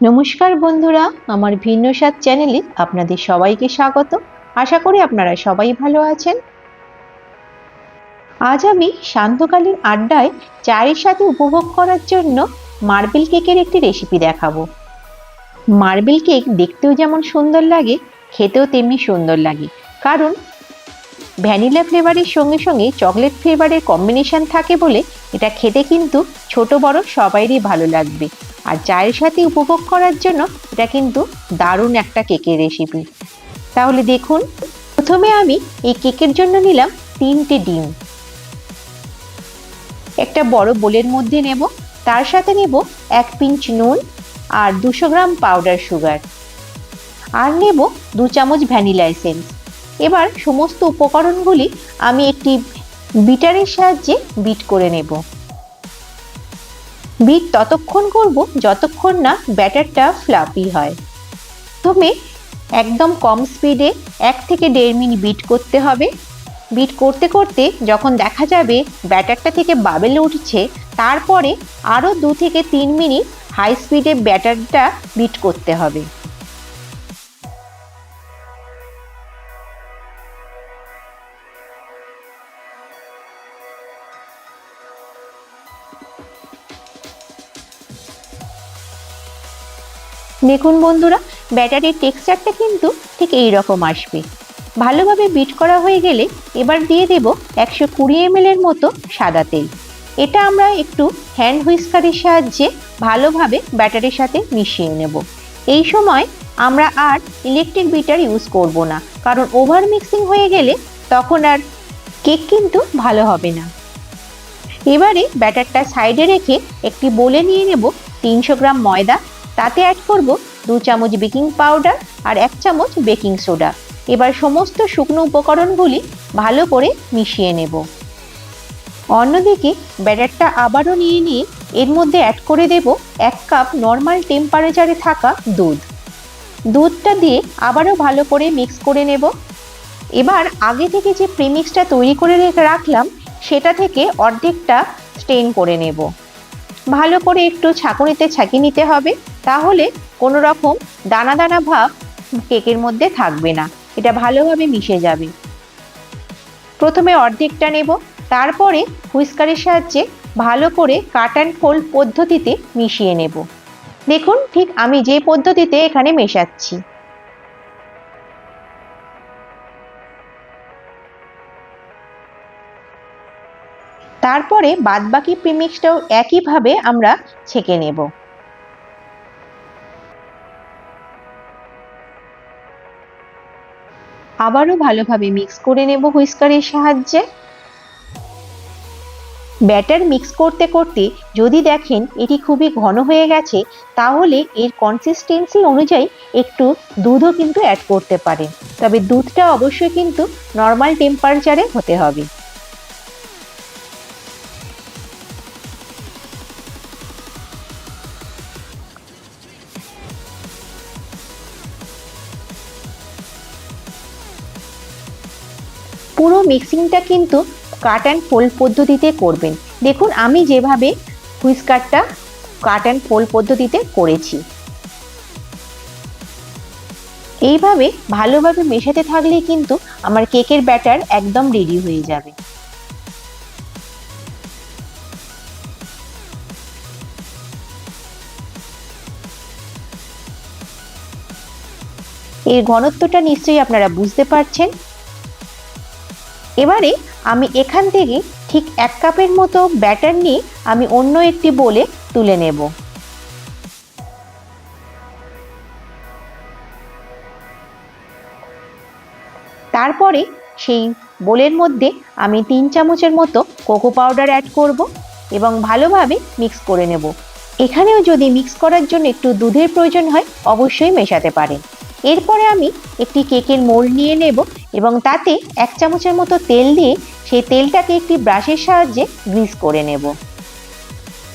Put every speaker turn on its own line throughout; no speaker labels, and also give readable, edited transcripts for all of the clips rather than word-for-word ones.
নমস্কার বন্ধুরা, আমার ভিন্ন স্বাদ চ্যানেলে আপনাদের সবাইকে স্বাগত। আশা করি আপনারা সবাই ভালো আছেন। আজ আমি সান্ধ্যকালীন আড্ডায় চায়ের সাথে উপভোগ করার জন্য মার্বেল কেকের একটি রেসিপি দেখাবো। মার্বেল কেক দেখতেও যেমন সুন্দর লাগে, খেতেও তেমনি সুন্দর লাগে, কারণ ভ্যানিলা ফ্লেভারের সঙ্গে সঙ্গে চকলেট ফ্লেভারের কম্বিনেশন থাকে বলে এটা খেতে কিন্তু ছোট বড় সবাইরই ভালো লাগবে। আর চায়ের সাথে উপভোগ করার জন্য এটা কিন্তু দারুণ একটা কেকের রেসিপি। তাহলে দেখুন, প্রথমে আমি এই কেকের জন্য নিলাম 3টে ডিম। একটা বড় বোলের মধ্যে নেব, তার সাথে নেব 1 পিঞ্চ নুন আর 200 গ্রাম পাউডার সুগার, আর নেব 2 চামচ ভ্যানিলা এসেন্স। এবার সমস্ত উপকরণগুলি আমি একটি বিটারের সাহায্যে বিট করে নেব। বিট ততক্ষণ করব যতক্ষণ না ব্যাটারটা ফ্লাফি হয়। প্রথমে একদম কম স্পিডে 1 থেকে 1.5 মিনিট বিট করতে হবে। বিট করতে করতে যখন দেখা যাবে ব্যাটারটা থেকে বাবেল উঠছে, তারপরে আরও 2 থেকে 3 মিনিট হাই স্পিডে ব্যাটারটা বিট করতে হবে। দেখুন বন্ধুরা, ব্যাটারের টেক্সচারটা কিন্তু ঠিক এই রকম আসবে। ভালোভাবে বিট করা হয়ে গেলে এবার দিয়ে দেব 120 ml এর মতো সাদা তেল। এটা আমরা একটু হ্যান্ড হুইস্কারের সাহায্যে ভালোভাবে ব্যাটারের সাথে মিশিয়ে নেব। এই সময় আমরা আর ইলেকট্রিক বিটার ইউজ করব না, কারণ ওভার মিক্সিং হয়ে গেলে তখন আর কেক কিন্তু ভালো হবে না। এবারে ব্যাটারটা সাইডে রেখে একটি বোলে নিয়ে নেব 300 গ্রাম ময়দা। তাতে অ্যাড করব 2 চামচ বেকিং পাউডার আর 1 চামচ বেকিং সোডা। এবার সমস্ত শুকনো উপকরণগুলি ভালো করে মিশিয়ে নেব। অন্যদিকে ব্যাটারটা আবারও নিয়ে এর মধ্যে অ্যাড করে দেব 1 কাপ নর্মাল টেম্পারেচারে থাকা দুধ। দুধটা দিয়ে আবারও ভালো করে মিক্স করে নেব। এবার আগে থেকে যে প্রিমিক্সটা তৈরি করে রাখলাম, সেটা থেকে অর্ধেকটা স্টেন করে নেব। ভালো করে একটু ছাঁকুনিতে ছাঁকিয়ে নিতে হবে, তাহলে কোনো রকম দানা দানা ভাব কেকের মধ্যে থাকবে না, এটা ভালোভাবে মিশে যাবে। প্রথমে অর্ধেকটা নেব, তারপরে হুইস্কারের সাহায্যে ভালো করে কাট অ্যান্ড ফোল্ড পদ্ধতিতে মিশিয়ে নেব। দেখুন, ঠিক আমি যে পদ্ধতিতে এখানে মেশাচ্ছি। তারপরে বাদবাকি প্রিমিক্সটাও একইভাবে আমরা ছেঁকে নেব। আবারও ভালোভাবে মিক্স করে নেব হুইস্কারের সাহায্যে। ব্যাটার মিক্স করতে করতে যদি দেখেন এটি খুবই ঘন হয়ে গেছে, তাহলে এর কনসিস্টেন্সি অনুযায়ী একটু দুধও কিন্তু অ্যাড করতে পারেন, তবে দুধটা অবশ্যই কিন্তু নর্মাল টেম্পারেচারে হতে হবে। পুরো মিক্সিংটা কিন্তু কাট অ্যান্ড ফোল্ড পদ্ধতিতে করবেন। দেখুন, আমি যেভাবে হুইস্কারটা কাট অ্যান্ড ফোল্ড পদ্ধতিতে করেছি। এইভাবে ভালোভাবে মেশাতে থাকলেই কিন্তু আমার কেকের ব্যাটার একদম রেডি হয়ে যাবে। এর ঘনত্বটা নিশ্চয়ই আপনারা বুঝতে পারছেন। এবারে আমি এখান থেকে ঠিক 1 কাপের মতো ব্যাটার নিয়ে আমি অন্য একটি বোলে তুলে নেব। তারপরে সেই বোলের মধ্যে আমি 3 চামচের মতো কোকো পাউডার অ্যাড করব এবং ভালোভাবে মিক্স করে নেব। এখানেও যদি মিক্স করার জন্য একটু দুধের প্রয়োজন হয়, অবশ্যই মেশাতে পারেন। এরপরে আমি একটি কেকের মোল্ড নিয়ে নেব এবং তাতে 1 চামচের মতো তেল দিয়ে সেই তেলটাকে একটি ব্রাশের সাহায্যে গ্রিস করে নেব।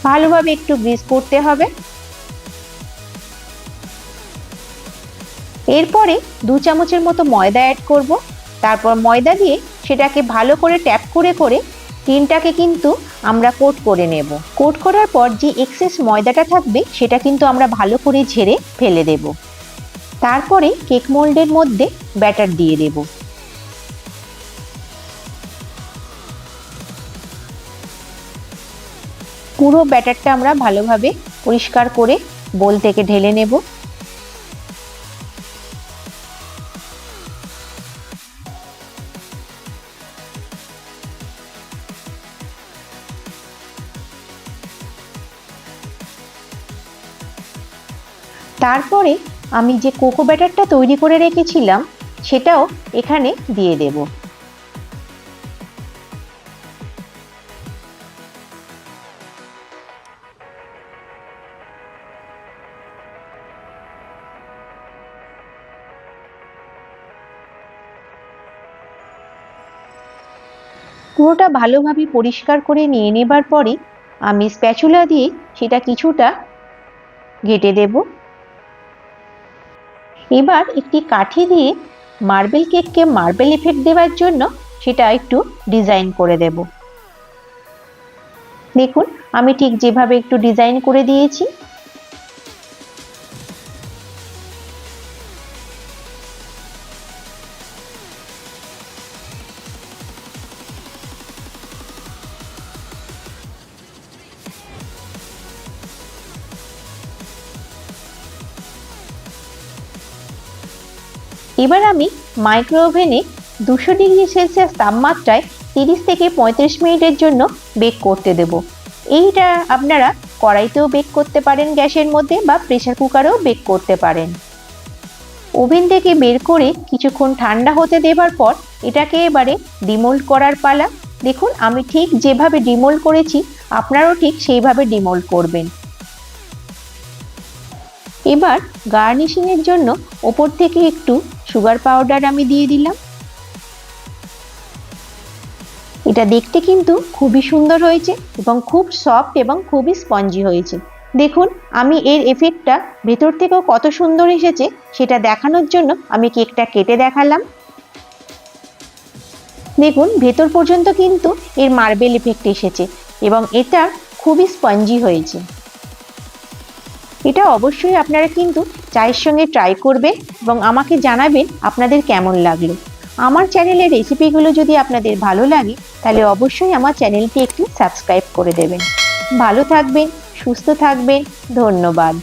ভালোভাবে একটু গ্রিস করতে হবে। এরপরে 2 চামচের মতো ময়দা অ্যাড করব। তারপর ময়দা দিয়ে সেটাকে ভালো করে ট্যাপ করে টিনটাকে কিন্তু আমরা কোট করে নেব। কোট করার পর যে এক্সেস ময়দাটা থাকবে সেটা কিন্তু আমরা ভালো করে ঝেড়ে ফেলে দেব। তারপরে কেক মোল্ডের মধ্যে ব্যাটার দিয়ে দেব। পুরো ব্যাটারটা আমরা ভালোভাবে পরিষ্কার করে বোল থেকে ঢেলে নেব। তারপরে আমি যে কোকো ব্যাটারটা তৈরি করে রেখেছিলাম সেটাও এখানে দিয়ে দেব। পুরোটা ভালোভাবে পরিষ্কার করে নিয়ে নেবার পরে আমি স্প্যাচুলা দিয়ে সেটা কিছুটা ঘেঁটে দেব। এবার একটি কাঠি দিয়ে মার্বেল কেককে মার্বেল এফেক্ট দেওয়ার জন্য সেটা একটু ডিজাইন করে দেব। দেখুন আমি ঠিক যেভাবে একটু ডিজাইন করে দিয়েছি। এবার আমি মাইক্রো ওভেনে 200 ডিগ্রি সেলসিয়াস তাপমাত্রায় 30 থেকে 35 মিনিটের জন্য বেক করতে দেব। এইটা আপনারা কড়াইতেও বেক করতে পারেন, গ্যাসের মধ্যে, বা প্রেসার কুকারেও বেক করতে পারেন। ওভেন থেকে বের করে কিছুক্ষণ ঠান্ডা হতে দেবার পর এটাকে এবারে ডিমোল্ড করার পালা। দেখুন আমি ঠিক যেভাবে ডিমোল্ড করেছি আপনারাও ঠিক সেইভাবে ডিমোল্ড করবেন। এবার গার্নিশিংয়ের জন্য ওপর থেকে একটু সুগার পাউডার আমি দিয়ে দিলাম। এটা দেখতে কিন্তু খুবই সুন্দর হয়েছে এবং খুব সফট এবং খুবই স্পঞ্জি হয়েছে। দেখুন আমি এর এফেক্টটা ভেতর থেকেও কত সুন্দর এসেছে সেটা দেখানোর জন্য আমি কেকটা কেটে দেখালাম। দেখুন ভেতর পর্যন্ত কিন্তু এর মার্বেল এফেক্ট এসেছে এবং এটা খুবই স্পঞ্জি হয়েছে। এটা অবশ্যই আপনারা কিন্তু চায়ের সঙ্গে ট্রাই করবেন এবং আমাকে জানাবেন আপনাদের কেমন লাগলো। আমার চ্যানেলের রেসিপিগুলো যদি আপনাদের ভালো লাগে তাহলে অবশ্যই আমার চ্যানেলটি একটু সাবস্ক্রাইব করে দেবেন। ভালো থাকবেন, সুস্থ থাকবেন, ধন্যবাদ।